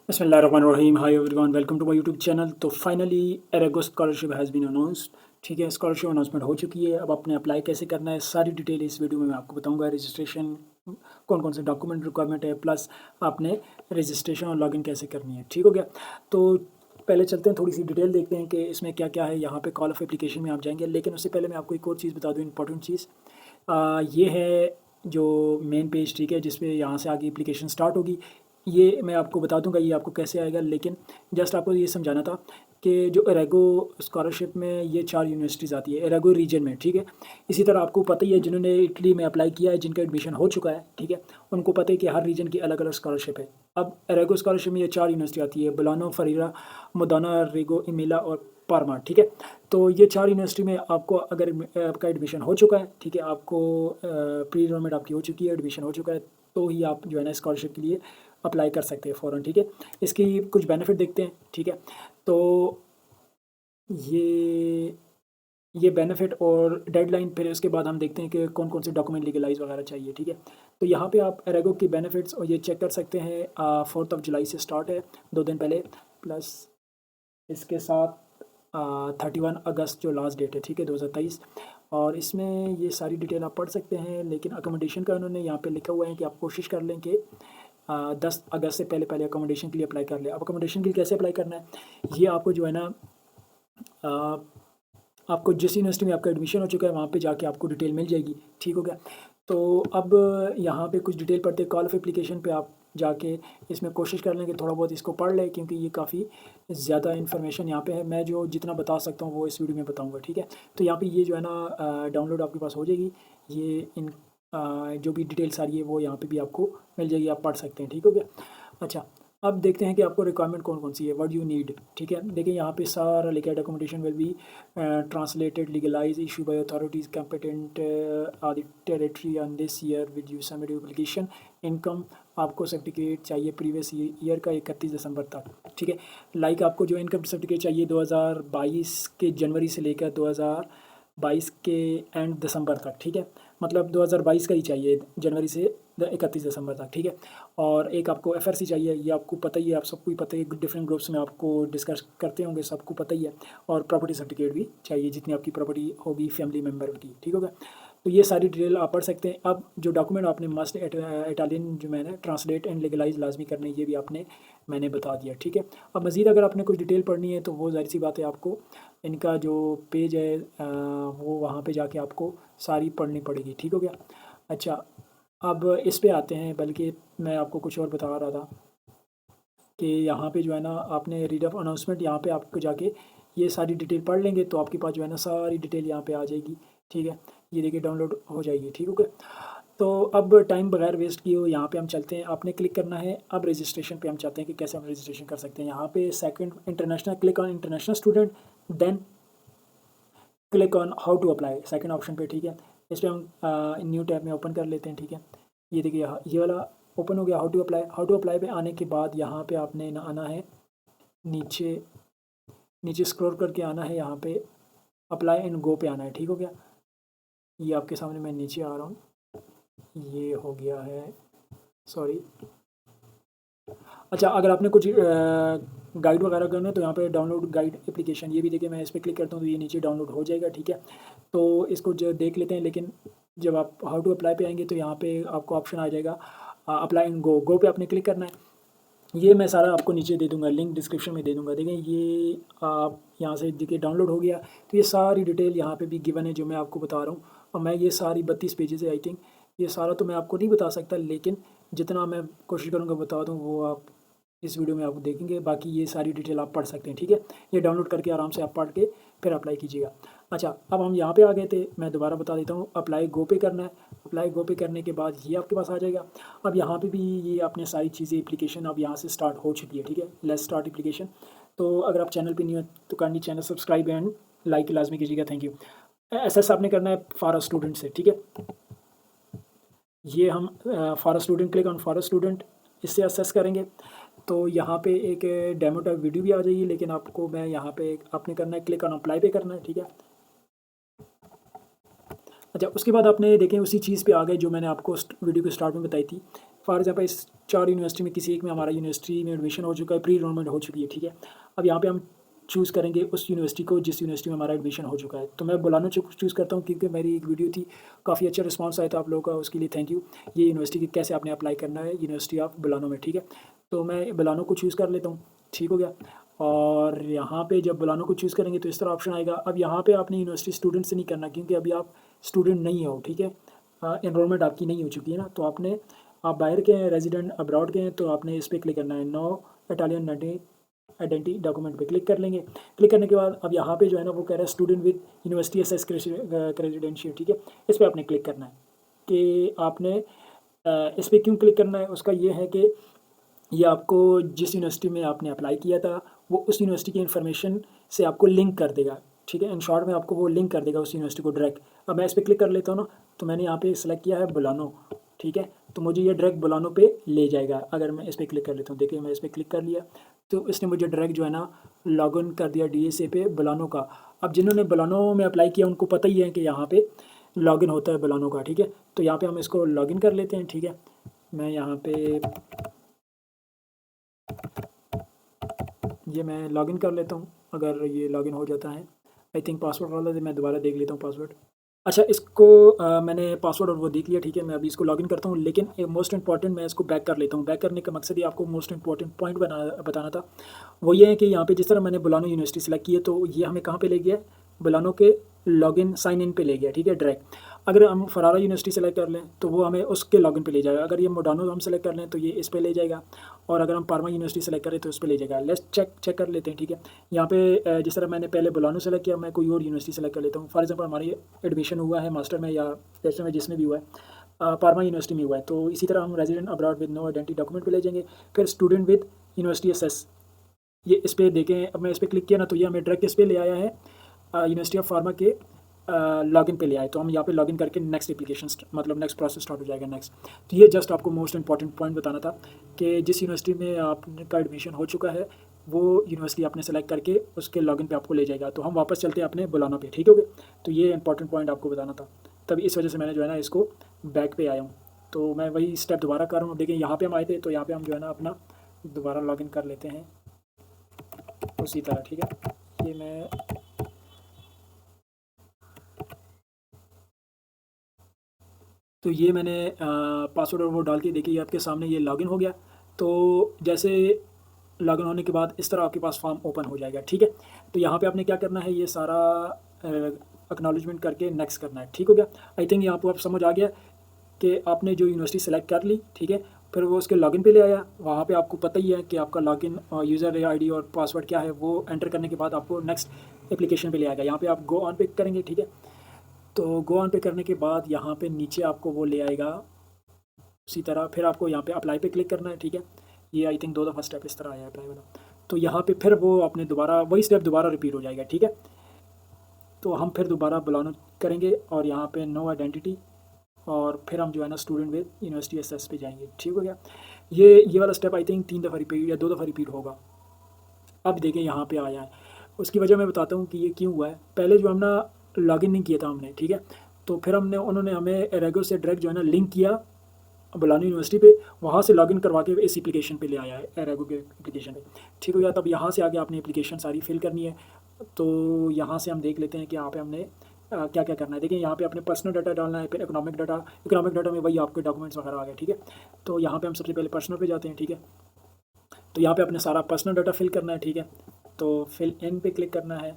बिस्मिल्लाहिर्रहमानिर्रहीम। Hi everyone, welcome to my YouTube channel. तो finally एरेगो स्कॉलरशिप हैज़ बीन अनाउंस्ड। ठीक है, स्कॉलरशिप अनाउंसमेंट हो चुकी है। अब आपने अप्लाई कैसे करना है सारी डिटेल इस वीडियो में मैं आपको बताऊंगा। रजिस्ट्रेशन, कौन कौन से डॉक्यूमेंट रिक्वायरमेंट है, प्लस आपने रजिस्ट्रेशन और लॉगिन कैसे करनी है। ठीक हो गया। तो पहले चलते हैं, थोड़ी सी डिटेल देखते हैं कि इसमें क्या क्या है। यहाँ पे कॉल ऑफ एप्लीकेशन में आप जाएंगे, लेकिन उससे पहले मैं आपको एक और चीज़ बता दूँ, इंपॉर्टेंट चीज़। ये है जो मेन पेज, ठीक है, जिसपे यहाँ से आगे एप्लीकेशन स्टार्ट होगी। ये मैं आपको बता दूंगा ये आपको कैसे आएगा, लेकिन जस्ट आपको ये समझाना था कि जो एरेगो स्कॉलरशिप में ये 4 यूनिवर्सिटीज़ आती है एरेगो रीजन में। ठीक है, इसी तरह आपको पता ही है, जिन्होंने इटली में अप्लाई किया है, जिनका एडमिशन हो चुका है, ठीक है, उनको पता है कि हर रीजन की अलग अलग स्कॉलरशिप है। अब एरेगो स्कॉलरशिप में ये 4 यूनिवर्सिटी आती है, बोलानो, फरीरा, मोदाना, रेगो, इमेला और पारमा। ठीक है, तो ये 4 यूनिवर्सिटी में आपको अगर आपका एडमिशन हो चुका है, ठीक है, आपको प्री एनरोलमेंट आपकी हो चुकी है, एडमिशन हो चुका है, तो ही आप जो है ना स्कॉलरशिप के लिए अप्लाई कर सकते हैं फ़ौरन। ठीक है, इसकी कुछ बेनिफिट देखते हैं। ठीक है, तो ये ये बेनिफिट और डेडलाइन, फिर उसके बाद हम देखते हैं कि कौन कौन से डॉक्यूमेंट लीगलाइज वगैरह चाहिए। ठीक है, तो यहाँ पे आप एरेगो की बेनिफिट्स और ये चेक कर सकते हैं। 4 जुलाई से स्टार्ट है, 2 दिन पहले, प्लस इसके साथ 31 अगस्त जो लास्ट डेट है, ठीक है, 2023। और इसमें ये सारी डिटेल आप पढ़ सकते हैं, लेकिन अकोमोडेशन का उन्होंने यहाँ पे लिखा हुआ है कि आप कोशिश कर लें कि 10 अगस्त से पहले पहले अकोमोडेशन के लिए अप्लाई कर लें। अब अकोमोडेशन के लिए कैसे अप्लाई करना है, ये आपको जो है ना, आ, आपको जिस यूनिवर्सिटी में आपका एडमिशन हो चुका है वहाँ पे जाके आपको डिटेल मिल जाएगी। ठीक हो गया। तो अब यहाँ पे कुछ डिटेल पढ़ते हैं। कॉल ऑफ एप्लीकेशन पे आप जाके इसमें कोशिश कर लें कि थोड़ा बहुत इसको पढ़ लें, क्योंकि ये काफ़ी ज़्यादा इन्फॉर्मेशन यहाँ पे है। मैं जो जितना बता सकता हूँ वो इस वीडियो में बताऊँगा। ठीक है, तो यहाँ पे ये जो है ना डाउनलोड आपके पास हो जाएगी। ये इन जो भी डिटेल सारी है वो यहाँ पे भी आपको मिल जाएगी, आप पढ़ सकते हैं। ठीक हो गया। अच्छा, अब देखते हैं कि आपको रिक्वायरमेंट कौन कौन सी है, व्हाट यू नीड। ठीक है, देखिए यहाँ पे सारा लिखा है, documentation will be translated, legalized, issued by authorities competent the territory on this year with you submit your application। Income आपको सर्टिफिकेट चाहिए प्रीवियस ईयर का 31 दिसंबर तक। ठीक है, लाइक आपको जो इनकम सर्टिफिकेट चाहिए 2022 के जनवरी से लेकर 2022 के एंड दिसंबर तक। ठीक है, मतलब 2022 का ही चाहिए, जनवरी से 31 दिसंबर तक। ठीक है, और एक आपको एफआरसी चाहिए, ये आपको पता ही है, आप सबको ही पता है, डिफरेंट ग्रुप्स में आपको डिस्कस करते होंगे, सबको पता ही है। और प्रॉपर्टी सर्टिफिकेट भी चाहिए, जितनी आपकी प्रॉपर्टी होगी फैमिली मेम्बर की। ठीक होगा, तो ये सारी डिटेल आप पढ़ सकते हैं। अब जो डॉक्यूमेंट आपने मस्ट इटालियन जो मैंने ट्रांसलेट एंड लीगलाइज लाजमी करने, ये भी आपने मैंने बता दिया। ठीक है, अब मज़ीद अगर आपने कुछ डिटेल पढ़नी है तो वो ज़ाहिर सी बात है, आपको इनका जो पेज है वो वहाँ पे जाके आपको सारी पढ़नी पड़ेगी। ठीक हो गया। अच्छा, अब इस पे आते हैं, बल्कि मैं आपको कुछ और बता रहा था कि यहाँ पे जो है ना, आपने रीड ऑफ अनाउंसमेंट, यहाँ पे आपको जाके ये सारी डिटेल पढ़ लेंगे तो आपके पास जो है ना सारी डिटेल यहाँ पे आ जाएगी। ठीक है, ये देखिए डाउनलोड हो जाएगी। ठीक हो गया। तो अब टाइम बगैर वेस्ट किए हुए यहाँ पे हम चलते हैं, आपने क्लिक करना है। अब रजिस्ट्रेशन पे हम चाहते हैं कि कैसे हम रजिस्ट्रेशन कर सकते हैं। यहाँ पे second international, click on international student, then click on how to apply, second option पे। ठीक है, इस पर हम न्यू टैब में ओपन कर लेते हैं। ठीक है, ये देखिए ये वाला ओपन हो गया, how to apply. How to apply पे आने के बाद यहाँ पे आपने आना है, नीचे नीचे स्क्रॉल करके आना है, यहाँ पे अप्लाई एंड गो पे आना है। ठीक हो गया, ये आपके सामने मैं नीचे आ रहा हूँ, ये हो गया है, सॉरी। अच्छा, अगर आपने कुछ गाइड वगैरह करना है तो यहाँ पे डाउनलोड गाइड एप्लीकेशन, ये भी देखिए, मैं इस पर क्लिक करता हूँ तो ये नीचे डाउनलोड हो जाएगा। ठीक है, तो इसको जो देख लेते हैं, लेकिन जब आप हाउ टू अप्लाई पे आएंगे तो यहाँ पे आपको ऑप्शन आ जाएगा अप्लाई एंड गो। गो पे आपने क्लिक करना है। ये मैं सारा आपको नीचे दे दूंगा, लिंक डिस्क्रिप्शन में दे दूंगा। देखें, ये आप यहाँ से देखिए डाउनलोड हो गया, तो ये सारी डिटेल यहाँ पे भी गिवन है जो मैं आपको बता रहा हूँ। और मैं ये सारी 32 पेजेस है आई थिंक, ये सारा तो मैं आपको नहीं बता सकता, लेकिन जितना मैं कोशिश करूँगा बता दूँ वो आप इस वीडियो में आप देखेंगे। बाकी ये सारी डिटेल आप पढ़ सकते हैं। ठीक है, ये डाउनलोड करके आराम से आप पढ़ के फिर अप्लाई कीजिएगा। अच्छा, अब हम यहाँ पे आ गए थे, मैं दोबारा बता देता हूँ, अप्लाई गो पे करना है। अप्लाई गो पे करने के बाद ये आपके पास आ जाएगा। अब यहाँ पे भी ये आपने सारी चीज़ें, एप्लीकेशन अब यहाँ से स्टार्ट हो चुकी है। ठीक है, लेट्स स्टार्ट एप्लीकेशन। तो अगर आप चैनल पे नहीं हो तो करनी चैनल सब्सक्राइब एंड लाइक लाजमी कीजिएगा। Thank you. एस आपने करना है फॉर स्टूडेंट से। ठीक है, ये हम for student, click on for student, इससे असेस करेंगे तो यहाँ पे एक डेमो टाइप वीडियो भी आ जाएगी, लेकिन आपको मैं यहाँ पे आपने करना है, क्लिक ऑन अप्लाई पे करना है। ठीक है, अच्छा, उसके बाद आपने देखें उसी चीज़ पे आ गए जो मैंने आपको वीडियो के स्टार्ट में बताई थी फॉर एग्जाम्पल इस 4 यूनिवर्सिटी में किसी एक में हमारा यूनिवर्सिटी में एडमिशन हो चुका है, प्री एनरोलमेंट हो चुकी है, ठीक है। अब यहाँ पे हम चूज़ करेंगे उस यूनिवर्सिटी को जिस यूनिवर्सिटी में हमारा एडमिशन हो चुका है। तो मैं बुलानो चूज़ करता हूँ क्योंकि मेरी एक वीडियो थी, काफ़ी अच्छा रिस्पांस आया था आप लोगों का, उसके लिए थैंक यू। ये यूनिवर्सिटी की कैसे आपने अप्लाई करना है, यूनिवर्सिटी ऑफ बुलानो में, ठीक है। तो मैं बुलानो को चूज़ कर लेता हूँ, ठीक हो गया। और यहाँ पे जब बुलानो को चूज़ करेंगे तो इस तरह ऑप्शन आएगा। अब यहाँ पे आपने यूनिवर्सिटी स्टूडेंट से नहीं करना क्योंकि अभी आप स्टूडेंट नहीं हो, ठीक है। एनरोलमेंट आपकी नहीं हो चुकी है ना, तो आपने, आप बाहर के हैं, रेजिडेंट अब्रॉड के हैं, तो आपने इस पर क्लिक करना है, नो इटालियन आइडेंटिटी डॉक्यूमेंट पे क्लिक कर लेंगे। क्लिक करने के बाद अब यहाँ पे जो है ना वो कह रहा है student with university access credential, ठीक है। इस पर आपने क्लिक करना है कि आपने इस पर क्यों क्लिक करना है। उसका ये है कि ये आपको जिस यूनिवर्सिटी में आपने अप्लाई किया था वो उस यूनिवर्सिटी की इन्फॉर्मेशन से आपको लिंक कर देगा, ठीक है। इन शॉर्ट में आपको वो लिंक कर देगा उस यूनिवर्सिटी को डायरेक्ट। अब मैं इस पर क्लिक कर लेता हूँ ना, तो मैंने यहाँ पे सेलेक्ट किया है बुलानो, ठीक है। तो मुझे ये डायरेक्ट बुलानो पे ले जाएगा। अगर मैं इस पर क्लिक कर लेता हूँ, देखिए मैं इस पर क्लिक कर लिया तो इसने मुझे डायरेक्ट जो है ना लॉगिन कर दिया DSA पे बुलानो का। अब जिन्होंने बुलानो में अप्लाई किया उनको पता ही है कि यहाँ पे लॉगिन होता है बुलानो का, ठीक है। तो यहाँ पे हम इसको लॉगिन कर लेते हैं, ठीक है। मैं यहाँ पे ये मैं लॉगिन कर लेता हूँ। अगर ये लॉगिन हो जाता है, आई थिंक पासवर्ड वाला मैं दोबारा देख लेता हूँ पासवर्ड। अच्छा, इसको मैंने पासवर्ड और वो देख लिया, ठीक है। मैं अभी इसको लॉगिन करता हूँ, लेकिन मोस्ट इंपॉर्टेंट मैं इसको बैक कर लेता हूँ। बैक करने का मकसद ये आपको मोस्ट इंपॉर्टेंट पॉइंट बताना था। वो ये है कि यहाँ पे जिस तरह मैंने बुलानो यूनिवर्सिटी सेलेक्ट की है तो ये हमें कहाँ पे ले गया, बुलानो के लॉगिन साइन इन पे ले गया, ठीक है, डायरेक्ट। अगर हम फरारा यूनिवर्सिटी सेलेक्ट कर लें तो वो हमें उसके लॉगिन पे ले जाएगा। अगर ये मोडानो हम सेलेक्ट कर लें तो ये इस पे ले जाएगा, और अगर हम पार्मा यूनिवर्सिटी सेलेक्ट करें तो उस पर ले जाएगा। लेट्स चेक कर लेते हैं, ठीक है। यहाँ पे जिस तरह मैंने पहले बुलानो सेलेक्ट किया, मैं कोई और यूनिवर्सिटी सेलेक्ट कर लेता हूँ। फॉर एग्जाम्पल हमारी एडमिशन हुआ है मास्टर में या बैचलर में, जिसमें भी हुआ है, पार्मा यूनिवर्सिटी में हुआ है। तो इसी तरह हम resident abroad with no identity document पे ले जाएंगे। फिर स्टूडेंट विद यूनिवर्सिटी एसेस, ये इस पर देखें। अब मैं इस पर क्लिक किया ना तो ये हमें डायरेक्ट इस पर ले आया है यूनिवर्सिटी ऑफ फार्मा के लॉगिन पे ले आए। तो हम यहाँ पे लॉगिन करके नेक्स्ट एप्लीकेशन मतलब नेक्स्ट प्रोसेस स्टार्ट हो जाएगा नेक्स्ट। तो ये जस्ट आपको मोस्ट इंपॉर्टेंट पॉइंट बताना था कि जिस यूनिवर्सिटी में आपका एडमिशन हो चुका है वो यूनिवर्सिटी आपने सेलेक्ट करके उसके लॉगिन पे आपको ले जाएगा। तो हम वापस चलते हैं अपने बुलानो पे, ठीक हो गया। तो ये इंपॉर्टेंट पॉइंट आपको बताना था, तब इस वजह से मैंने जो है ना इसको बैक पे आया हूँ। तो मैं वही स्टेप दोबारा कर रहा हूँ। देखिए यहाँ पे हम आए थे तो यहाँ पे हम जो है ना अपना दोबारा लॉगिन कर लेते हैं उसी तरह, ठीक है। ये मैं तो ये मैंने पासवर्ड और वो डाल के देखिए आपके सामने ये लॉगिन हो गया। तो जैसे लॉगिन होने के बाद इस तरह आपके पास फॉर्म ओपन हो जाएगा, ठीक है। तो यहाँ पे आपने क्या करना है, ये सारा एक्नॉलेजमेंट करके नेक्स्ट करना है, ठीक हो गया। आई थिंक यहाँ पर आप समझ आ गया कि आपने जो यूनिवर्सिटी सेलेक्ट कर ली, ठीक है। फिर वो उसके लॉगिन पे ले आया, वहाँ पे आपको पता ही है कि आपका लॉगिन यूज़र आईडी और पासवर्ड क्या है, वो एंटर करने के बाद आपको नेक्स्ट एप्लीकेशन पे ले आएगा। यहाँ पे आप गो ऑन पे करेंगे, ठीक है। तो गो ऑन पे करने के बाद यहाँ पे नीचे आपको वो ले आएगा उसी तरह। फिर आपको यहाँ पे अप्लाई पे क्लिक करना है, ठीक है। ये आई थिंक 2 दफ़ा स्टेप इस तरह आया है अप्लाई वाला। तो यहाँ पे फिर वो अपने दोबारा वही स्टेप दोबारा रिपीट हो जाएगा, ठीक है। तो हम फिर दोबारा बुलानो करेंगे और यहाँ पे नो आइडेंटिटी, और फिर हम जो है ना स्टूडेंट विद यूनिवर्सिटी एसेस पे जाएंगे, ठीक हो गया। ये वाला स्टेप आई थिंक 3 दफ़ा रिपीट या 2 दफ़ा रिपीट होगा। अब देखें यहाँ पे आया है, उसकी वजह मैं बताता हूँ कि ये क्यों हुआ है। पहले जो हम ना लॉगिन नहीं किया था हमने, ठीक है। तो फिर उन्होंने हमें एरेगो से डायरेक्ट जो है ना लिंक किया बुलानो यूनिवर्सिटी पे, वहाँ से लॉगिन करवा के इस एप्लीकेशन पे ले आया है एरेगो के एप्लीकेशन पे, ठीक हो गया। तब यहाँ से आगे आपने एप्लीकेशन सारी फिल करनी है। तो यहाँ से हम देख लेते हैं कि यहाँ पे हमने क्या क्या करना है। देखिए यहाँ पे अपने पर्सनल डाटा डालना है, फिर इकोनॉमिक डाटा में वही आपके डॉक्यूमेंट्स वगैरह आ गए, ठीक है। तो यहाँ पे हम सबसे पहले पर्सनल पे जाते हैं, ठीक है। तो यहाँ पे अपने सारा पर्सनल डाटा फिल करना है, ठीक है। तो फिल इन पे क्लिक करना है।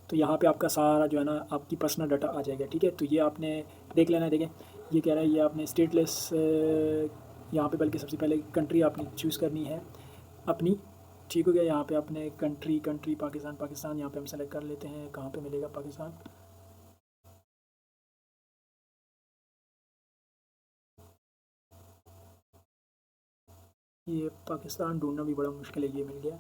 तो यहाँ पे आपका सारा जो है ना आपकी पर्सनल डाटा आ जाएगा, ठीक है। तो ये आपने देख लेना है। देखें ये कह रहा है ये आपने स्टेटलेस, यहाँ पे बल्कि सबसे पहले कंट्री आपने चूज़ करनी है अपनी, ठीक हो गया। यहाँ पे अपने कंट्री पाकिस्तान यहाँ पे हम सेलेक्ट कर लेते हैं। कहाँ पे मिलेगा पाकिस्तान, ये पाकिस्तान ढूंढना भी बड़ा मुश्किल है, ये मिल गया।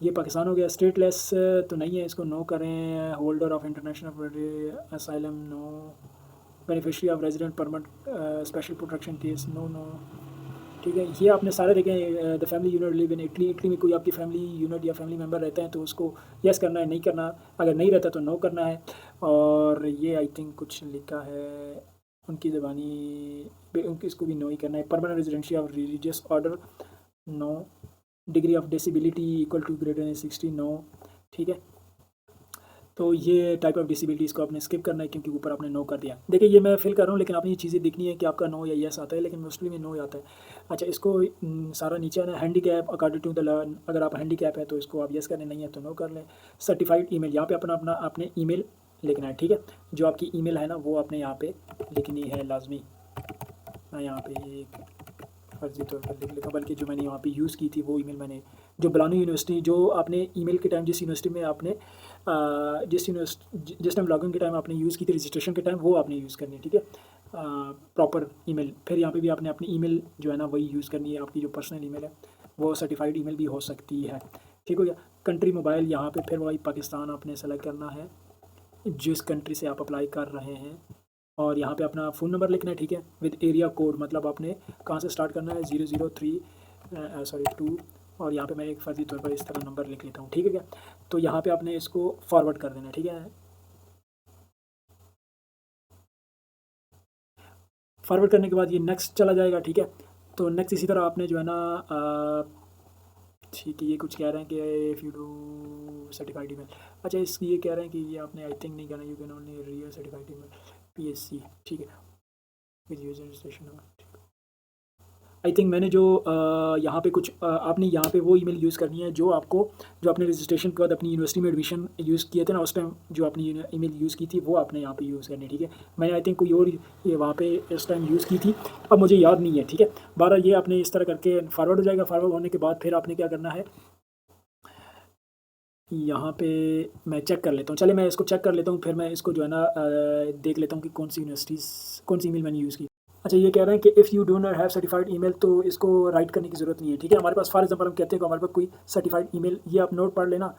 ये पाकिस्तान हो गया। स्टेटलेस तो नहीं है, इसको नो करें। Holder of international asylum no, beneficiary of resident permit special protection case no no, ठीक है। ये आपने सारे देखें। The family unit live in Italy, Italy में कोई आपकी फैमिली यूनिट या फैमिली मेम्बर रहते हैं तो उसको यस करना है, नहीं करना। अगर नहीं रहता तो नो करना है। और ये आई थिंक कुछ लिखा है, उनकी ज़बानी उनकी इसको भी नो ही करना है। Permanent residency of religious order no. Degree of disability equal to greater than 60 no. ठीक है, तो ये टाइप ऑफ डिसेबिलिटीज़ को आपने स्किप करना है क्योंकि ऊपर आपने नो कर दिया। देखिए ये मैं फिल कर रहा हूँ लेकिन आपने ये चीज़ें देखनी है कि आपका नो या येस आता है, लेकिन मोस्टली में नो आता है। अच्छा, इसको सारा नीचे आना है। Handicap according to the learn, अगर आप हैंडीकैप है तो इसको आप येस करने, नहीं है तो नो कर लें। सर्टिफाइड ईमेल, यहाँ पे अपना आपने ईमेल लिखना है। ठीक है, जो आपकी ईमेल है ना वो आपने यहाँ पे लिखनी है लाजमी। मैं यहाँ पे एक फर्जी तौर पर लिख लेता हूँ, बल्कि जो मैंने यहाँ पे यूज़ की थी वो ईमेल मैंने, जो बलानी यूनिवर्सिटी, जो आपने ईमेल के टाइम जिस यूनिवर्सिटी में आपने जिस टाइम लॉगिन के टाइम आपने यूज़ की थी रजिस्ट्रेशन के टाइम, वो आपने यूज़ करनी है। ठीक है, प्रॉपर ईमेल। फिर यहाँ पे भी आपने अपनी ईमेल जो है ना वही यूज़ करनी है। आपकी जो पर्सनल ईमेल है वो सर्टिफाइड ईमेल भी हो सकती है। ठीक हो गया। कंट्री मोबाइल, यहाँ पे फिर वही पाकिस्तान आपने सेलेक्ट करना है जिस कंट्री से आप अप्लाई कर रहे हैं, और यहाँ पे अपना फ़ोन नंबर लिखना है। ठीक है, विद एरिया कोड, मतलब आपने कहाँ से स्टार्ट करना है, 003 2, और यहाँ पे मैं एक फर्जी तौर पर इस तरह नंबर लिख लेता हूँ। ठीक है क्या, तो यहाँ पे आपने इसको फॉरवर्ड कर देना है। ठीक है, फॉरवर्ड करने के बाद ये नेक्स्ट चला जाएगा। ठीक है, तो नेक्स्ट इसी तरह आपने जो है ना ठीक है, ये कुछ कह रहे हैं कि if you do certified email. अच्छा, इस ये कह रहे हैं कि ये आपने आई थिंक नहीं करना, you can only real certified email PSC। ठीक है, with user registration number. I think मैंने जो यहाँ पे कुछ आपने यहाँ पे वो ईमेल यूज़ करनी है जो आपको, जो आपने रजिस्ट्रेशन के बाद अपनी यूनिवर्सिटी में एडमिशन यूज़ किए थे ना, उस टाइम जो आपने ईमेल यूज़ की थी वो आपने यहाँ पे यूज़ करनी है। ठीक है, मैंने आई थिंक कोई और ये वहाँ पे इस टाइम यूज़ की थी, अब मुझे याद नहीं है। ठीक है, 12 ये आपने इस तरह करके फॉरवर्ड हो जाएगा। फॉरवर्ड होने के बाद फिर आपने क्या करना है, यहाँ पे मैं चेक कर लेता हूँ। चले मैं इसको चेक कर लेता हूँ, फिर मैं इसको जो है ना देख लेता हूँ कि कौन सी यूनिवर्सिटीज़, कौन सी ईमेल मैंने यूज़ की। अच्छा, ये कह रहे हैं कि if you do not have certified email, तो इसको राइट करने की ज़रूरत नहीं है। ठीक है, हमारे पास फॉर एग्जांपल हम कहते हैं कि हमारे पास कोई सर्टिफाइड ईमेल, ये आप नोट पढ़ लेना,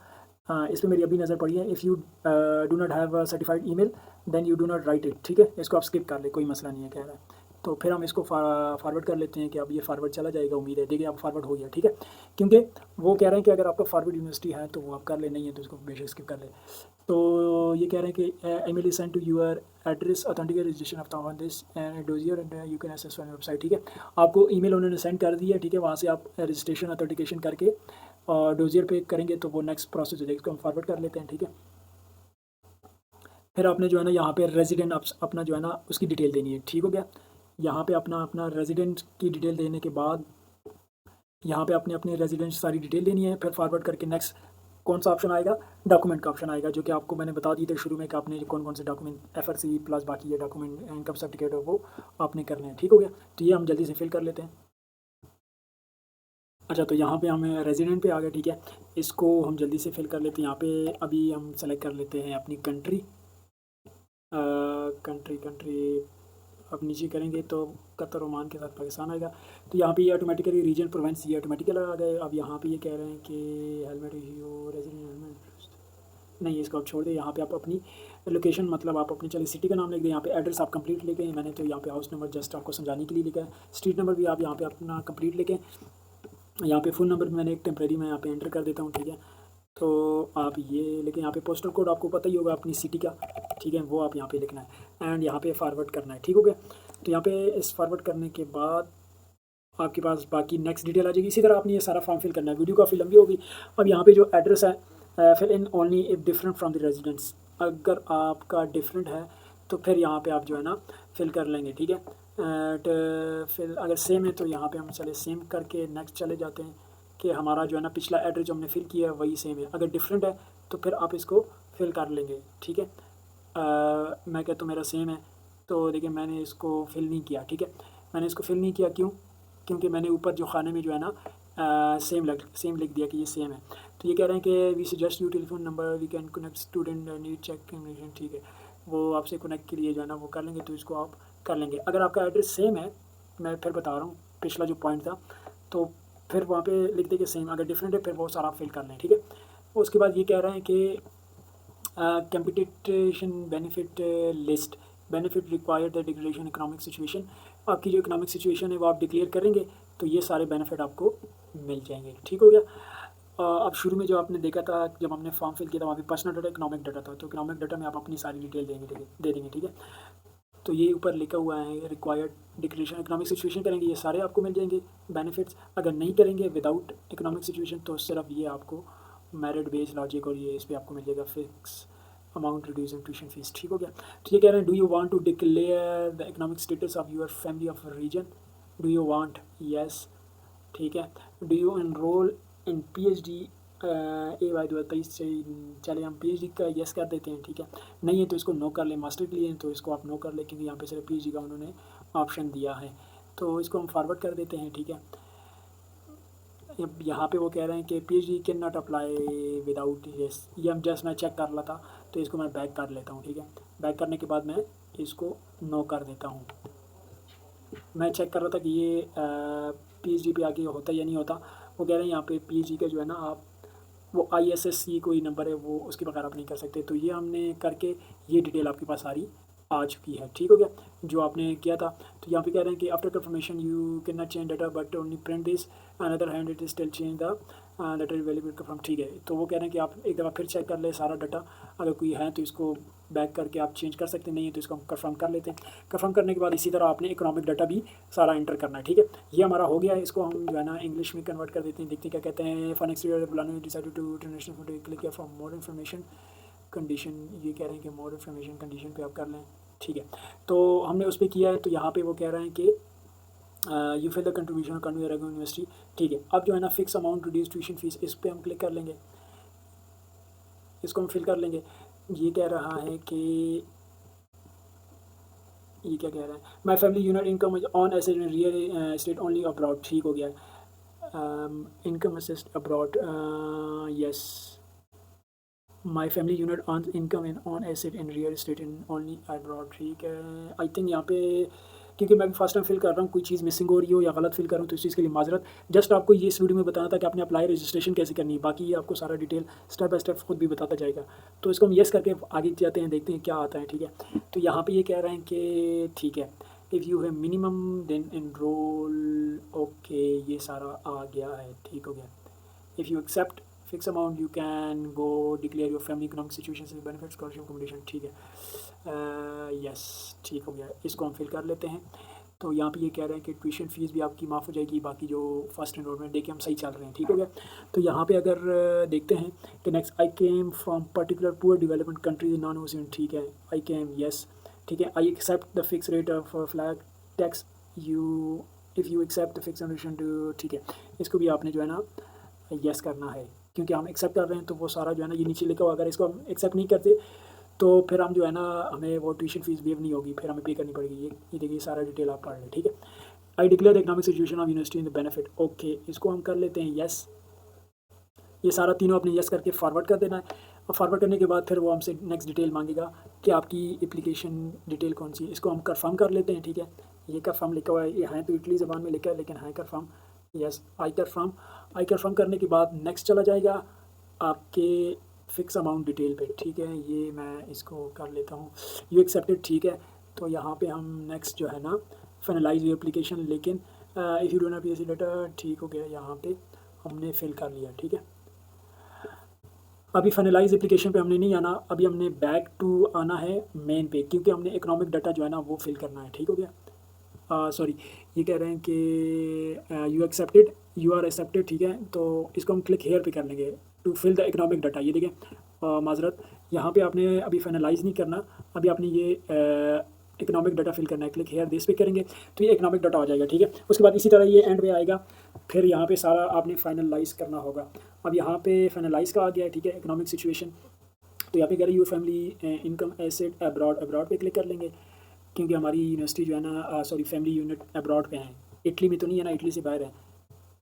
इस पर मेरी अभी नज़र पड़ी है। If you do not have certified email then you do not write it. ठीक है, इसको आप स्किप कर ले, कोई मसला नहीं है कह रहा है। तो फिर हम इसको फॉरवर्ड कर लेते हैं कि अब ये फॉरवर्ड चला जाएगा, उम्मीद है। देखिए अब फॉरवर्ड हो गया। ठीक है, क्योंकि वो कह रहे हैं कि अगर आपका फॉरवर्ड यूनिवर्सिटी है तो वो आप कर ले, नहीं है तो इसको बेशक स्किप कर ले। तो ये कह रहे हैं कि email is send to your address authenticate registration of on this and dossier and you can access on website. ठीक है, आपको ईमेल उन्होंने सेंड कर दी है। ठीक है, वहाँ से आप रजिस्ट्रेशन ऑथेंटिकेशन करके और डोजियर पे करेंगे तो वो नेक्स्ट प्रोसेस हो जाएगा। इसको हम फॉरवर्ड कर लेते हैं। ठीक है, फिर आपने जो है ना यहाँ पे रेजिडेंट अपना जो है ना उसकी डिटेल देनी है। ठीक हो गया, यहाँ पे अपना रेजिडेंट की डिटेल देने के बाद यहाँ पे आपने अपनी रेजिडेंट सारी डिटेल देनी है। फिर फॉरवर्ड करके नेक्स्ट कौन सा ऑप्शन आएगा, डॉक्यूमेंट का ऑप्शन आएगा, जो कि आपको मैंने बता दी थी शुरू में कि आपने कौन कौन से डॉक्यूमेंट FRC प्लस बाकी ये डॉक्यूमेंट इनकम सर्टिफिकेट है वो आपने करने हैं। ठीक हो गया, तो ये हम जल्दी से फिल कर लेते हैं। अच्छा, तो यहाँ पे हम रेजिडेंट पे आ गए। ठीक है, इसको हम जल्दी से फिल कर लेते हैं। यहाँ पे अभी हम सेलेक्ट कर लेते हैं अपनी कंट्री, कंट्री अब नीचे करेंगे तो कतर, ओमान के साथ पाकिस्तान आएगा। तो यहाँ पे ये ऑटोमेटिकली रीजन प्रोविंस ये ऑटोमेटिकली आ गए। अब यहाँ पे ये कह रहे हैं कि हेलमेट इशू रेजिडेंट हेलमेट, नहीं इसको आप छोड़ दें। यहाँ पे आप अपनी लोकेशन, मतलब आप अपनी चलिए सिटी का नाम लिख दें। यहाँ पे एड्रेस आप कंप्लीट लिखें, मैंने तो यहाँ पे हाउस नंबर जस्ट आपको समझाने के लिए लिखा है। स्ट्रीट नंबर भी आप यहाँ पे अपना कंप्लीट लिखें। यहाँ पे फ़ोन नंबर भी मैंने एक टेम्प्रेरी में यहाँ पे एंटर कर देता हूँ। ठीक है, तो आप ये लेकिन यहाँ पे पोस्टल कोड आपको पता ही होगा अपनी सिटी का। ठीक है, वो आप यहाँ पे लिखना है एंड यहाँ पे फॉरवर्ड करना है। ठीक हो गया, तो यहाँ पे इस फॉरवर्ड करने के बाद आपके पास बाकी नेक्स्ट डिटेल आ जाएगी। इसी तरह आपने ये सारा फॉर्म फिल करना है। वीडियो काफ़ी लंबी होगी। अब यहाँ पे जो एड्रेस है fill in only if different from the residence, अगर आपका डिफरेंट है तो फिर यहाँ पे आप जो है ना फिल कर लेंगे। ठीक है, फिर अगर सेम है तो यहाँ पे हम चले सेम करके नेक्स्ट चले जाते हैं कि हमारा जो है ना पिछला एड्रेस जो हमने फिल किया है वही सेम है। अगर डिफरेंट है तो फिर आप इसको फिल कर लेंगे। ठीक है, मैं कहता हूँ मेरा सेम है, तो देखिए मैंने इसको फिल नहीं किया। ठीक है, मैंने इसको फिल नहीं किया, क्यों? क्योंकि मैंने ऊपर जो खाने में जो है ना सेम लिख दिया कि ये सेम है। तो ये कह रहे हैं कि we suggest you telephone number we can connect student need check. ठीक है, वो आपसे कनेक्ट के लिए जो है ना वो कर लेंगे, तो इसको आप कर लेंगे। अगर आपका एड्रेस सेम है, मैं फिर बता रहा हूँ पिछला जो पॉइंट था, तो फिर वहाँ पे लिख देंगे सेम। अगर डिफरेंट है फिर वो सारा फिल कर लें। ठीक है, उसके बाद ये कह रहे हैं कि competition benefit list, benefit required the declaration economic situation. आपकी जो इकोनॉमिक सिचुएशन है वो आप डिक्लेयर करेंगे तो ये सारे बेनिफिट आपको मिल जाएंगे। ठीक हो गया, अब शुरू में जो आपने देखा था जब हमने फॉर्म फिल किया था वहाँ पे पर्सनल डाटा इकोनॉमिक डाटा था, तो इकोनॉमिक डाटा में आप अपनी सारी डिटेल दे देंगे। ठीक है, तो ये ऊपर लिखा हुआ है रिक्वायर्ड डिक्लेरेशन इकोनॉमिक सिचुएशन करेंगे ये सारे आपको मिल जाएंगे बेनिफिट्स। अगर नहीं करेंगे विदाउट इकोनॉमिक सिचुएशन तो सिर्फ ये आपको मेरिट बेस्ड लॉजिक और ये इस पर आपको मिल जाएगा fix amount reducing tuition fees. ठीक हो गया। तो ये कह रहे हैं do you want to declare the economic status of your family of reason, do you want, yes, ठीक है। Do you enrol in PhD A Y 2023 से चले हम PhD का यस कर देते हैं, ठीक है। नहीं है तो इसको नो कर लें, मास्टर के लिए हैं तो इसको आप नो कर लें क्योंकि यहाँ पे सिर्फ PhD का उन्होंने ऑप्शन दिया है, तो इसको हम फॉरवर्ड कर देते हैं, ठीक है। यहाँ पे वो कह रहे हैं कि PhD can not apply without yes, ये हम जस्ट मैं चेक कर रहा था तो इसको मैं बैक कर लेता हूँ, ठीक है। बैक करने के बाद मैं इसको नो कर देता हूँ। मैं चेक कर रहा था कि ये PhD पे आगे होता या नहीं होता। वो कह रहे हैं यहाँ पे PhD का जो है ना आप वो ISSC कोई नंबर है वो उसके बगैर आप नहीं कर सकते, तो ये हमने करके ये डिटेल आपके पास सारी आ चुकी है, ठीक हो गया जो आपने किया था। तो यहाँ पे कह रहे हैं कि after confirmation you can not change data but only print this, another hand it is still change the data available confirm, ठीक है। तो वो कह रहे हैं कि आप एक दफ़ा फिर चेक कर ले सारा डाटा, अगर कोई है तो इसको बैक करके आप चेंज कर सकते, नहीं है तो इसको हम कंफर्म कर लेते हैं। कंफर्म करने के बाद इसी तरह आपने इकोनॉमिक डाटा भी सारा एंटर करना है, ठीक है। ये हमारा हो गया है, इसको हम जो है ना इंग्लिश में कन्वर्ट कर देते हैं, देखते हैं क्या कहते हैं। फॉर नेक्स्ट ईयर बुलाने decided to international photo click किया फ्रॉम मोर इन्फॉर्मेशन कंडीशन, ये कह रहे हैं कि मोर इन्फॉर्मेशन कंडीशन पे आप कर लें, ठीक है। तो हमने उस पर किया है, तो यहाँ पे वो कह रहे हैं कि you fill the contribution of कन्वे अरेगो यूनिवर्सिटी, ठीक है। अब जो है ना fix amount reduce tuition fees, इस पर हम क्लिक कर लेंगे, इसको हम फिल कर लेंगे। ये कह रहा है कि ये क्या कह रहा है, my family unit income on asset in real estate only abroad, ठीक हो गया। Income assist abroad, yes, my family unit on income in on asset in real estate in only abroad, ठीक है। आई थिंक यहाँ पे क्योंकि मैं first time fill कर रहा हूँ, कोई चीज़ मिसिंग हो रही हो या गलत फिल कर रहा हूँ तो इस चीज़ के लिए माजरत। जस्ट आपको ये इस वीडियो में बताना था कि आपने अप्लाई रजिस्ट्रेशन कैसे करनी है, बाकी ये आपको सारा डिटेल स्टेप बाय स्टेप खुद भी बताता जाएगा। तो इसको हम येस करके आगे जाते हैं, देखते हैं क्या आता है, ठीक है। तो यहाँ पे ये कह रहे हैं कि ठीक है, इफ़ यू है मिनिमम देन एनरोल, ओके, ये सारा आ गया है, ठीक हो गया। If you accept fix amount you can go declare your family economic situation benefit scholarship accommodation, ठीक है। यस, ठीक हो गया, इसको हम फिल कर लेते हैं। तो यहाँ पे ये कह रहे हैं कि ट्यूशन फीस भी आपकी माफ़ हो जाएगी, बाकी जो फर्स्ट एनरोलमेंट देखिए हम सही चल रहे हैं, ठीक हो गया। तो यहाँ पे अगर देखते हैं कि next I came from particular poor development countries non ocean, ठीक है। आई केम, यस, ठीक है। I accept the fix rate of flag tax you, if you accept the fix relation to, ठीक है। इसको भी आपने जो है ना यस करना है क्योंकि हम एक्सेप्ट कर रहे हैं, तो वो सारा जो है ना ये नीचे लिखा हुआ, अगर इसको हम एक्सेप्ट नहीं करते तो फिर हम जो है ना हमें वो ट्यूशन फीस वेव नहीं होगी, फिर हमें पे करनी पड़ेगी। ये देखिए सारा डिटेल आप पढ़ लें, ठीक है। I declare the economic situation of university in the benefit, okay, इसको हम कर लेते हैं यस। ये सारा तीनों अपने यस करके फॉरवर्ड कर देना है, और फॉरवर्ड करने के बाद फिर वो हमसे नेक्स्ट डिटेल मांगेगा कि आपकी एप्लीकेशन डिटेल कौन सी है, इसको हम कन्फर्म कर लेते हैं, ठीक है। ये कन्फर्म लिखा हुआ है, ये है तो इटली ज़बान में लिखा है लेकिन है confirm, yes, I confirm. I confirm करने के बाद नेक्स्ट चला जाएगा आपके फिक्स अमाउंट डिटेल पे, ठीक है। ये मैं इसको कर लेता हूँ, यू एक्सेप्टेड, ठीक है। तो यहाँ पे हम नेक्स्ट जो है ना फाइनलाइज योर एप्लीकेशन, लेकिन if you don't have PhD letter, ठीक हो गया, यहाँ पे हमने फिल कर लिया, ठीक है। अभी फाइनलाइज एप्लीकेशन पे हमने नहीं आना, अभी हमने बैक टू आना है मेन पे, क्योंकि हमने इकोनॉमिक डाटा जो है ना वो फिल करना है, ठीक हो गया। सॉरी, ये कह रहे हैं कि you accepted, you are accepted, ठीक है। तो इसको हम क्लिक हेयर पे कर लेंगे to fill the economic data, ये देखें माजरत, यहाँ पे आपने अभी फाइनलाइज नहीं करना, अभी आपने ये इकोनॉमिक डाटा फिल करना है, क्लिक हेयर दिस पे करेंगे तो ये इकोनॉमिक डाटा हो जाएगा, ठीक है। उसके बाद इसी तरह ये एंड पे आएगा, फिर यहाँ पे सारा आपने फाइनलाइज करना होगा। अब यहाँ पे फाइनलाइज का आ गया है, ठीक है, इकोनॉमिक सिचुएशन। तो यहाँ पे कह रहे हैं your family income asset abroad, abroad पे क्लिक कर लेंगे क्योंकि हमारी यूनिवर्सिटी जो है ना सॉरी फैमिली यूनिट अब्रॉड पे है, इटली में तो नहीं है ना, इटली से बाहर है,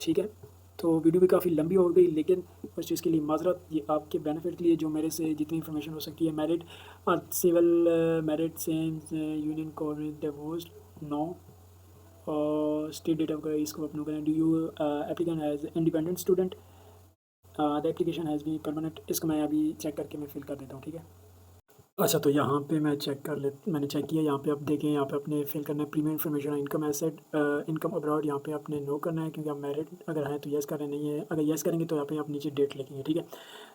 ठीक है। तो वीडियो भी काफ़ी लंबी हो गई, लेकिन उस चीज़ के लिए माजरत, ये आपके बेनिफिट के लिए जो मेरे से जितनी इन्फॉर्मेशन हो सकती है। Merit civil merit same union coordinate divorce no, और स्टेट डेटा का इसको अपना करें। Do you applicant has independent student, the application has be permanent, इसको मैं अभी चेक करके मैं फिल कर देता हूँ, ठीक है। अच्छा, तो यहाँ पे मैं चेक कर ले, मैंने चेक किया, यहाँ पे आप देखें, यहाँ पे अपने फिल करना है premium information, income asset, income abroad, यहाँ पे आपने नो करना है क्योंकि आप मैरिड अगर हैं तो येस करें, नहीं है अगर येस करेंगे तो यहाँ पे आप नीचे डेट लिखेंगे, ठीक है।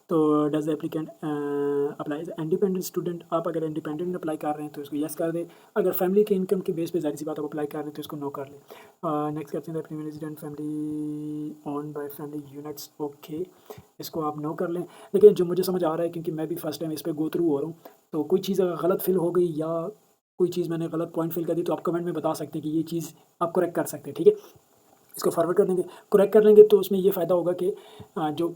तो does the applicant apply as independent student, आप अगर इंडिपेंडेंट अप्लाई कर रहे हैं तो इसको यस कर दें, अगर फैमिली के इनकम के बेस पे ज़ाहिर सी बात आप अप्लाई कर रहे हैं तो इसको नो कर लें। नेक्स्ट करते हैं अपनी resident family on by family units, okay इसको आप नो कर लें। लेकिन जो मुझे समझ आ रहा है, क्योंकि मैं भी फर्स्ट टाइम इस पर गो थ्रू हो रहा हूँ, तो कोई चीज़ अगर गलत फिल हो गई या कोई चीज़ मैंने गलत पॉइंट फिल कर दी तो आप कमेंट में बता सकते हैं कि ये चीज़ आप करेक्ट कर सकते हैं, ठीक है। इसको फॉरवर्ड कर देंगे, करेक्ट कर लेंगे तो उसमें ये फ़ायदा होगा कि जो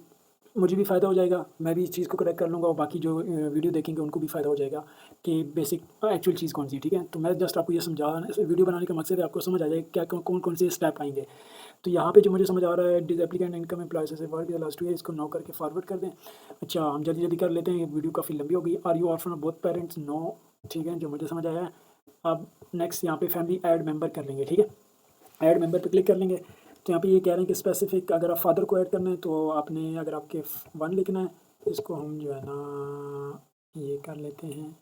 मुझे भी फ़ायदा हो जाएगा, मैं भी इस चीज़ को करेक्ट कर लूँगा और बाकी जो वीडियो देखेंगे उनको भी फ़ायदा हो जाएगा कि बेसिक एक्चुअल चीज़ कौन सी है, ठीक है। तो मैं जस्ट आपको ये समझा, वीडियो बनाने का मकसद है आपको समझ आ जाए क्या कौन कौन से स्टेप आएंगे। तो यहाँ पे जो मुझे समझ आ रहा है, डिस एप्लीकेंट इनकम एम्प्लॉयज से वर्क लास्ट ईयर, इसको नो करके फॉरवर्ड कर दें। अच्छा हम जल्दी जल्दी कर लेते हैं, वीडियो काफ़ी लंबी हो गई। Are you orphan both parents, no, ठीक है जो मुझे समझ आया है। अब नेक्स्ट यहाँ पे फैमिली ऐड मेंबर कर लेंगे, ठीक है। ऐड मेंबर पे क्लिक कर लेंगे तो यहाँ पे ये कह रहे हैं कि स्पेसिफिक अगर आप फादर को ऐड करना है तो आपने, अगर आपके 1 लिखना है, इसको हम जो है ना ये कर लेते हैं,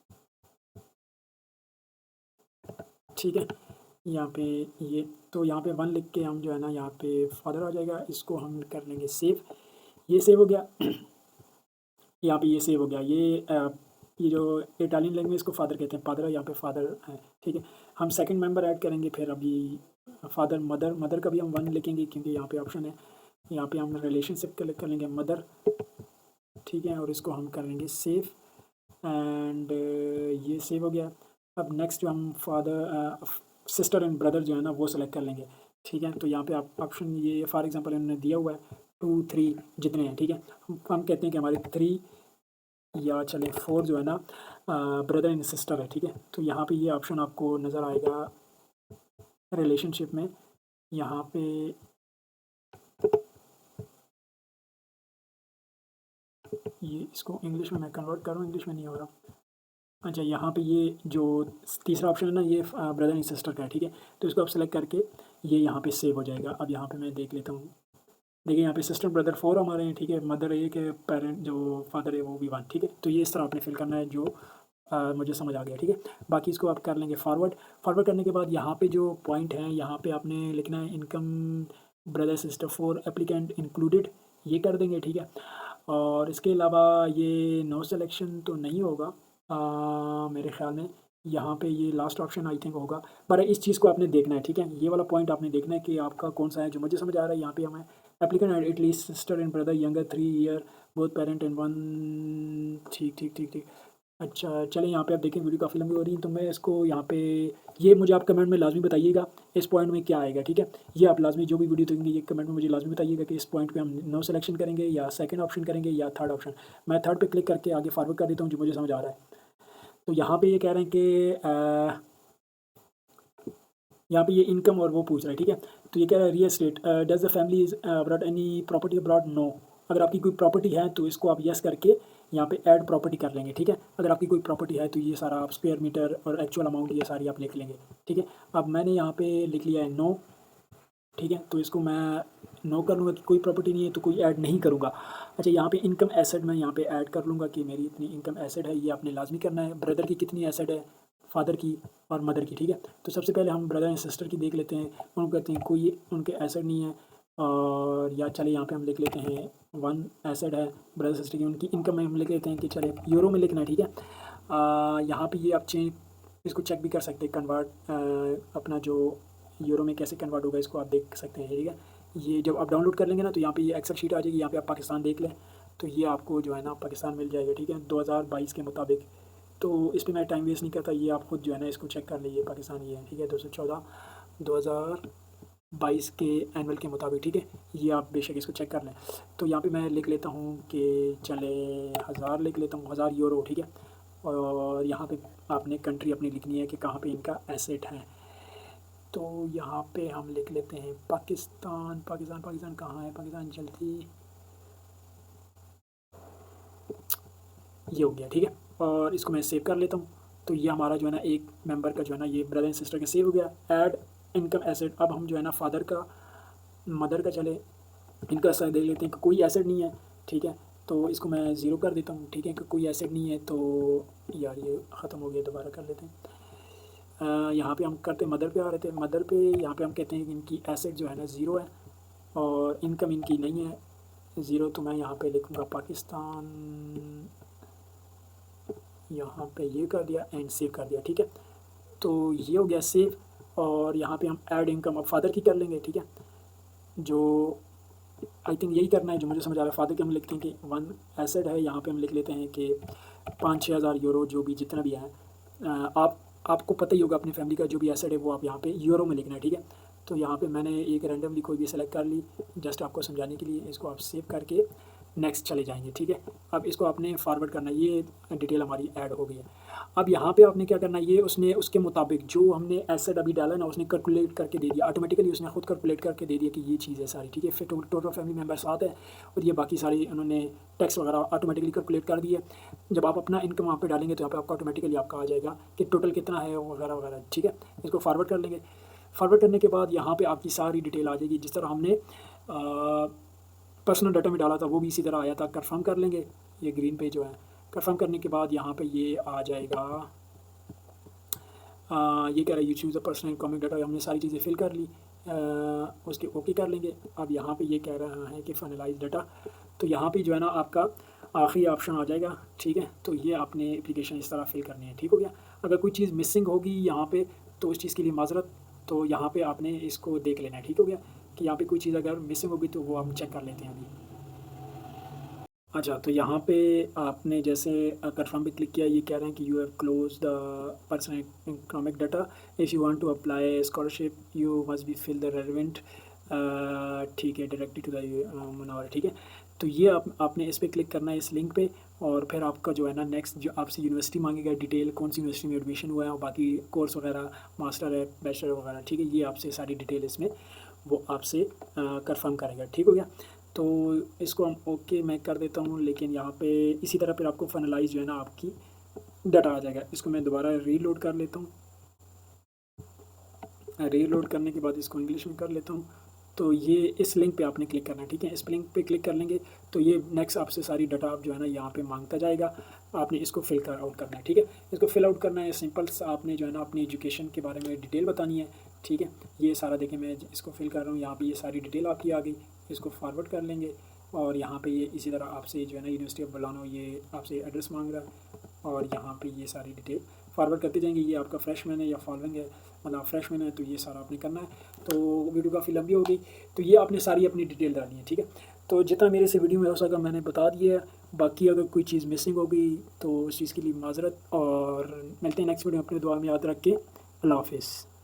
ठीक है। यहाँ पे ये तो यहाँ पे 1 लिख के हम जो है ना यहाँ पे फादर आ जाएगा, इसको हम कर लेंगे सेव, ये सेव हो गया। यहाँ पे ये सेव हो गया, ये जो इटालियन लैंग्वेज को फादर कहते हैं, पादरा यहाँ पे फादर है, ठीक है। हम सेकंड मेंबर ऐड करेंगे, फिर अभी फादर मदर का भी हम 1 लिखेंगे क्योंकि यहाँ पे ऑप्शन है। यहाँ पे हम रिलेशनशिप क्लिक कर लेंगे मदर, ठीक है, और इसको हम कर लेंगे सेव एंड ये सेव हो गया। अब नेक्स्ट जो हम फादर सिस्टर एंड ब्रदर जो है ना वो सेलेक्ट कर लेंगे, ठीक है। तो यहाँ पे आप ऑप्शन ये फॉर एग्जांपल इन्होंने दिया हुआ है 2 3 जितने हैं, ठीक है। हम कहते हैं कि हमारे 3 या चले 4 जो है ना ब्रदर एंड सिस्टर है, ठीक है। तो यहाँ पे ये ऑप्शन आपको नज़र आएगा रिलेशनशिप में, यहाँ पे ये इसको इंग्लिश में मैं कन्वर्ट कर रहा हूँ, इंग्लिश में नहीं हो रहा। अच्छा यहाँ पे ये जो तीसरा ऑप्शन है ना ये ब्रदर एंड सिस्टर का है, ठीक है। तो इसको आप सेलेक्ट करके ये यहाँ पे सेव हो जाएगा। अब यहाँ पे मैं देख लेता हूँ, देखिए यहाँ पे सिस्टर ब्रदर 4 हमारे हैं, ठीक है। मदर एक है, पेरेंट जो फादर है वो भी 1, ठीक है। तो ये इस तरह आपने फिल करना है, जो मुझे समझ आ गया, ठीक है। बाकी इसको आप कर लेंगे फॉरवर्ड करने के बाद यहाँ पे जो पॉइंट है यहाँ पे आपने लिखना है income brother sister 4 applicant included, ये कर देंगे, ठीक है। और इसके अलावा ये नो सिलेक्शन तो नहीं होगा मेरे ख्याल में, यहाँ पे ये लास्ट ऑप्शन आई थिंक होगा, पर इस चीज़ को आपने देखना है, ठीक है। ये वाला पॉइंट आपने देखना है कि आपका कौन सा है। जो मुझे समझ आ रहा है यहाँ पे हमें applicant at least sister and brother younger 3 year both parent and 1, ठीक ठीक ठीक ठीक। अच्छा चलिए यहाँ पे आप देखें वीडियो काफ़ी लंबी हो रही है, तो मैं इसको यहाँ पे, ये मुझे आप कमेंट में लाजमी बताइएगा इस पॉइंट में क्या आएगा, ठीक है। ये आप लाजमी जो भी वीडियो देखेंगे ये कमेंट में मुझे लाजमी बताइएगा कि इस पॉइंट पे हम नो सिलेक्शन करेंगे या सेकंड ऑप्शन करेंगे या थर्ड ऑप्शन। मैं थर्ड पे क्लिक करके आगे फॉरवर्ड कर देता हूँ जो मुझे समझ आ रहा है। तो यहाँ पे ये कह रहे हैं कि यहाँ पे ये इनकम और वो पूछ रहा है, ठीक है। तो ये कह रहा है real estate, does the family is abroad any property abroad, no. अगर आपकी कोई प्रॉपर्टी है तो इसको आप यस करके यहाँ पे ऐड प्रॉपर्टी कर लेंगे, ठीक है। अगर आपकी कोई प्रॉपर्टी है तो ये सारा आप स्क्वायर मीटर और एक्चुअल अमाउंट ये सारी आप लिख लेंगे, ठीक है। अब मैंने यहाँ पे लिख लिया है नो, ठीक है। तो इसको मैं नो कर लूँगा कि कोई प्रॉपर्टी नहीं है तो कोई ऐड नहीं करूँगा। अच्छा यहाँ पे इनकम एसेट मैं यहाँ पे ऐड कर लूँगा कि मेरी इतनी इनकम एसेट है, ये आपने लाजमी करना है। ब्रदर की कितनी एसेट है, फादर की और मदर की, ठीक है। तो सबसे पहले हम ब्रदर एंड सिस्टर की देख लेते हैं, उनको कहते हैं कोई उनके एसेट नहीं है, और या चले यहाँ पे हम लिख लेते हैं 1 एसेट है ब्रदर सिस्टर की, उनकी इनकम में हम लिख लेते हैं कि चले यूरो में लिखना है, ठीक है। यहाँ पे ये आप चेंज इसको चेक भी कर सकते हैं, कन्वर्ट अपना जो यूरो में कैसे कन्वर्ट होगा इसको आप देख सकते हैं, ठीक है। ये जब आप डाउनलोड कर लेंगे ना तो यहाँ पे ये एक्सेल शीट आ जाएगी, यहाँ पे आप पाकिस्तान देख लें तो ये आपको जो है ना पाकिस्तान मिल जाएगा, ठीक है 2022 के मुताबिक। तो इस पर मैं टाइम वेस्ट नहीं करता, ये आप खुद जो है ना इसको चेक कर लीजिए, पाकिस्तान ये है, ठीक है 214 2022 के एनुअल के मुताबिक, ठीक है। ये आप बेशक इसको चेक कर लें। तो यहाँ पे मैं लिख लेता हूँ कि चले 1000 लिख लेता हूँ, 1000 यूरो, ठीक है। और यहाँ पे आपने कंट्री अपनी लिखनी है कि कहाँ पे इनका एसेट है। तो यहाँ पे हम लिख लेते हैं पाकिस्तान, पाकिस्तान पाकिस्तान कहाँ है, पाकिस्तान जल्दी, ये हो गया, ठीक है। और इसको मैं सेव कर लेता हूँ। तो ये हमारा जो है ना एक मेंबर का जो है ना ये ब्रदर एंड सिस्टर का सेव हो गया, ऐड इनकम एसेट। अब हम जो है ना फादर का मदर का चले इनका ऐसा देख लेते हैं कि कोई एसेट नहीं है, ठीक है। तो इसको मैं ज़ीरो कर देता हूँ, ठीक है, कि कोई एसेट नहीं है। तो यार ये ख़त्म हो गया, दोबारा कर लेते हैं। यहाँ पे हम करते मदर पे आ रहे थे, मदर पे यहाँ पे हम कहते हैं कि इनकी एसेट जो है ना ज़ीरो है और इनकम इनकी नहीं है, ज़ीरो तो मैं यहाँ पे लिखूँगा पाकिस्तान, यहाँ पे ये कर दिया एंड सेव कर दिया, ठीक है। तो ये हो गया सेव। और यहाँ पे हम ऐड इनकम अब फादर की कर लेंगे, ठीक है। जो आई थिंक यही करना है जो मुझे समझ आ रहा है। फादर के हम लिखते हैं कि वन एसेट है, यहाँ पे हम लिख लेते हैं कि 5-6 हज़ार यूरो जो भी जितना भी है। आपको पता ही होगा अपनी फैमिली का जो भी एसेट है वो आप यहाँ पे यूरो में लिखना है, ठीक है। तो यहाँ पे मैंने एक रैंडमली कोई भी सेलेक्ट कर ली जस्ट आपको समझाने के लिए। इसको आप सेव करके नेक्स्ट चले जाएंगे, ठीक है। अब इसको आपने फॉरवर्ड करना है, ये डिटेल हमारी ऐड हो गई है। अब यहाँ पे आपने क्या करना है, ये उसने उसके मुताबिक जो हमने एसेट अभी डाला ना उसने कैलकुलेट करके दे दिया, ऑटोमेटिकली उसने खुद कैलकुलेट करके दे दिया कि ये चीज़ है सारी, ठीक है। फिर टोटल फैमिली मेम्बर 7 है और ये बाकी सारी उन्होंने टैक्स वगैरह ऑटोमेटिकली कैलकुलेट कर दिया। जब आप अपना इनकम वहाँ पे डालेंगे तो यहाँ पे आपका ऑटोमेटिकली आपका आ जाएगा कि टोटल कितना है वगैरह वगैरह, ठीक है। इसको फॉरवर्ड कर लेंगे। फॉरवर्ड करने के बाद यहाँ पे आपकी सारी डिटेल आ जाएगी। जिस तरह हमने पर्सनल डाटा में डाला था वो भी इसी तरह आया था। कंफर्म कर लेंगे, ये ग्रीन पे जो है कंफर्म करने के बाद यहाँ पे ये आ जाएगा। ये कह रहा है you choose the personal incoming data, हमने सारी चीज़ें फिल कर ली। उसके ओके कर लेंगे। अब यहाँ पे ये कह रहा है कि फाइनलाइज डाटा, तो यहाँ पे जो है ना आपका आखिरी ऑप्शन आ जाएगा, ठीक है। तो ये आपने एप्लीकेशन इस तरह फिल करनी है, ठीक हो गया। अगर कोई चीज़ मिसिंग होगी यहाँ पे तो उस चीज़ के लिए माजरत, तो यहाँ पे आपने इसको देख लेना है, ठीक हो गया। कि यहाँ पे कोई चीज़ अगर मिसिंग होगी तो वो हम चेक कर लेते हैं अभी। अच्छा, तो यहाँ पे आपने जैसे कंफर्म पे क्लिक किया, ये कह रहे हैं कि you have close the personal economic data, if you want to apply scholarship you must be fill the relevant, ठीक है, डायरेक्टली टू द मुनावर, ठीक है। तो ये आपने इस पर क्लिक करना है, इस लिंक पे। और फिर आपका जो है ना नेक्स्ट जो आपसे यूनिवर्सिटी मांगेगा डिटेल, कौन सी यूनिवर्सिटी में एडमिशन हुआ है और बाकी कोर्स वगैरह, मास्टर है, बैचलर वगैरह, ठीक है। ये आपसे सारी डिटेल इसमें वो आपसे कंफर्म करेगा, ठीक हो गया। तो इसको हम ओके मैं कर देता हूँ। लेकिन यहाँ पे इसी तरह फिर आपको फाइनलाइज जो है ना आपकी डाटा आ जाएगा। इसको मैं दोबारा रीलोड कर लेता हूँ। रीलोड करने के बाद इसको इंग्लिश में कर लेता हूँ। तो ये इस लिंक पे आपने क्लिक करना है, ठीक है। इस लिंक पे क्लिक कर लेंगे तो ये नेक्स्ट आपसे सारी डाटा आप जो है ना यहाँ पे मांगता जाएगा। आपने इसको फिल कर आउट करना है, ठीक है। इसको फिल आउट करना है सिंपल सा, आपने जो है ना अपनी एजुकेशन के बारे में डिटेल बतानी है, ठीक है। ये सारा देखें मैं इसको फिल कर रहा हूँ, यहाँ पे ये सारी डिटेल आपकी आ गई। इसको फॉरवर्ड कर लेंगे और यहाँ पे ये इसी तरह आपसे जो है ना यूनिवर्सिटी ऑफ बुलानो ये आपसे एड्रेस मांग रहा है और यहाँ पे ये सारी डिटेल फॉरवर्ड करते जाएंगे। ये आपका फ्रेशमैन है या फॉलोइंग है, मतलब फ्रेशमैन है तो ये सारा आपने करना है। तो वीडियो काफ़ी लंबी हो गई, तो ये आपने सारी अपनी डिटेल डालनी है, ठीक है। तो जितना मेरे से वीडियो में हो सका मैंने बता दिया है। बाकी अगर कोई चीज़ मिसिंग हो गई तो उस चीज़ के लिए माजरत, और मिलते हैं नेक्स्ट वीडियो में। अपने दुआ में याद रख के अल्लाह हाफिज़।